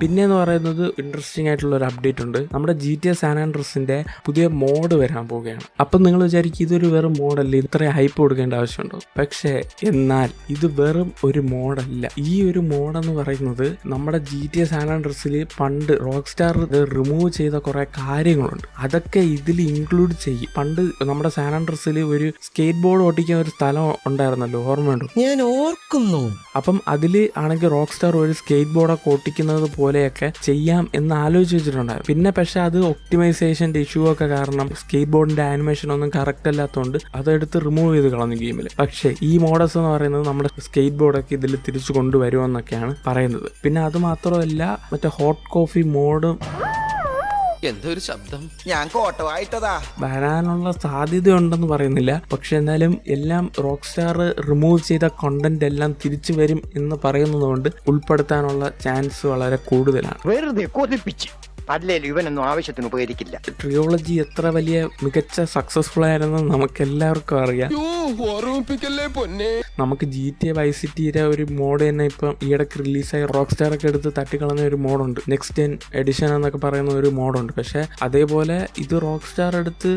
പിന്നെയെന്ന് പറയുന്നത് ഇൻട്രസ്റ്റിംഗ് ആയിട്ടുള്ള ഒരു അപ്ഡേറ്റ് ഉണ്ട്. നമ്മുടെ GTA San Andreasന്റെ പുതിയ മോഡ് വരാൻ പോവുകയാണ്. അപ്പം നിങ്ങൾ വിചാരിക്കും ഇതൊരു വെറും മോഡല്ലേ, ഇത്രയും ഹൈപ്പ് കൊടുക്കേണ്ട ആവശ്യമുണ്ടോ? പക്ഷേ എന്നാൽ ഇത് വെറും ഒരു മോഡല്ല. ഈ ഒരു മോഡെന്ന് പറയുന്നത് നമ്മുടെ GTA San Andreasൽ പണ്ട് റോക്ക് സ്റ്റാർ റിമൂവ് ചെയ്ത കുറെ കാര്യങ്ങളുണ്ട്, അതൊക്കെ ഇതിൽ ഇൻക്ലൂഡ് ചെയ്യും. പണ്ട് നമ്മുടെ San Andreasൽ ഒരു സ്കേറ്റ് ബോർഡ് ഓടിക്കാൻ ഒരു സ്ഥലം ഉണ്ടായിരുന്നല്ലോ, ഓർമ്മയുണ്ടോ? ഞാൻ ഓർക്കുന്നു. അപ്പം അതിൽ ആണെങ്കിൽ റോക്ക് സ്റ്റാർ ഒരു സ്കേറ്റ് ബോർഡൊക്കെ ഓട്ടിക്കുന്നത് പോലെയൊക്കെ ചെയ്യാം എന്ന് ആലോചിച്ച് വെച്ചിട്ടുണ്ടായിരുന്നു. പിന്നെ പക്ഷെ അത് ഒപ്റ്റിമൈസേഷൻ്റെ ഇഷ്യൂ ഒക്കെ കാരണം സ്കേറ്റ് ബോർഡിന്റെ ആനിമേഷൻ ഒന്നും കറക്റ്റ് അല്ലാത്തതുകൊണ്ട് അതെടുത്ത് റിമൂവ് ചെയ്ത് കളഞ്ഞു ഗെയിമിൽ. പക്ഷേ ഈ മോഡൽസ് എന്ന് പറയുന്നത് നമ്മുടെ സ്കേറ്റ് ബോർഡൊക്കെ ഇതിൽ തിരിച്ചു കൊണ്ടുവരുമെന്നൊക്കെയാണ് പറയുന്നത്. പിന്നെ അത് മാത്രമല്ല, മറ്റേ ഹോട്ട് കോഫി മോഡും എന്തൊരു ശബ്ദം, ഞാൻ കോട്ടവായിട്ടതാ വരാനുള്ള സാധ്യതയുണ്ടെന്ന് പറയുന്നില്ല. പക്ഷെ എന്നാലും എല്ലാം റോക്ക് സ്റ്റാർ റിമൂവ് ചെയ്ത കണ്ടന്റ് എല്ലാം തിരിച്ചു വരും എന്ന് പറയുന്നതുകൊണ്ട് ഉൾപ്പെടുത്താനുള്ള ചാൻസ് വളരെ കൂടുതലാണ്. വെറുതെ കൊതിപ്പിച്ച് അല്ലേലും ഇവനൊന്നും ആവശ്യത്തിന് ഉപകരിക്കില്ല. ട്രിയോളജി എത്ര വലിയ മികച്ച സക്സസ്ഫുൾ ആയിരുന്നു നമുക്ക് എല്ലാവർക്കും അറിയാം. നമുക്ക് GTA Vice Cityയുടെ ഒരു മോഡ് തന്നെ ഇപ്പം ഈയിടക്ക് റിലീസായി റോക്ക് സ്റ്റാർ ഒക്കെ എടുത്ത് തട്ടിക്കളഞ്ഞ ഒരു മോഡുണ്ട്, നെക്സ്റ്റ് ജെൻ എഡിഷൻ എന്നൊക്കെ പറയുന്ന ഒരു മോഡുണ്ട്. പക്ഷെ അതേപോലെ ഇത് റോക്ക് സ്റ്റാർ എടുത്ത്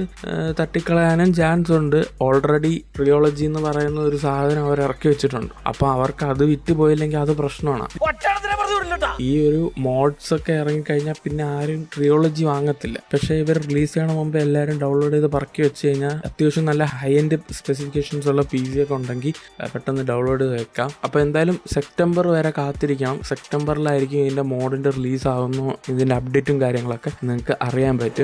തട്ടിക്കളയാനും ചാൻസ് ഉണ്ട്. ഓൾറെഡി ട്രിയോളജി എന്ന് പറയുന്ന ഒരു സാധനം അവർ ഇറക്കി വെച്ചിട്ടുണ്ട്. അപ്പൊ അവർക്ക് അത് വിറ്റ് പോയില്ലെങ്കിൽ അത് പ്രശ്നമാണ്. ഈ ഒരു മോഡ്സ് ഒക്കെ ഇറങ്ങിക്കഴിഞ്ഞാൽ പിന്നെ ആരും ട്രിയോളജി വാങ്ങത്തില്ല. പക്ഷെ ഇവർ റിലീസ് ചെയ്യണ മുമ്പ് എല്ലാവരും ഡൗൺലോഡ് ചെയ്ത് പറക്കി വെച്ച് കഴിഞ്ഞാൽ അത്യാവശ്യം നല്ല ഹൈ എൻഡ് സ്പെസിഫിക്കേഷൻസ് ഉള്ള PC ഒക്കെ ഉണ്ടെങ്കിൽ പെട്ടെന്ന് ഡൗൺലോഡ് ചെയ്ത് വെക്കാം. അപ്പോൾ എന്തായാലും സെപ്റ്റംബർ വരെ കാത്തിരിക്കണം. സെപ്റ്റംബറിലായിരിക്കും ഇതിൻ്റെ മോഡിൻ്റെ റിലീസ് ആവുന്നു, ഇതിൻ്റെ അപ്ഡേറ്റും കാര്യങ്ങളൊക്കെ നിങ്ങൾക്ക് അറിയാൻ പറ്റും.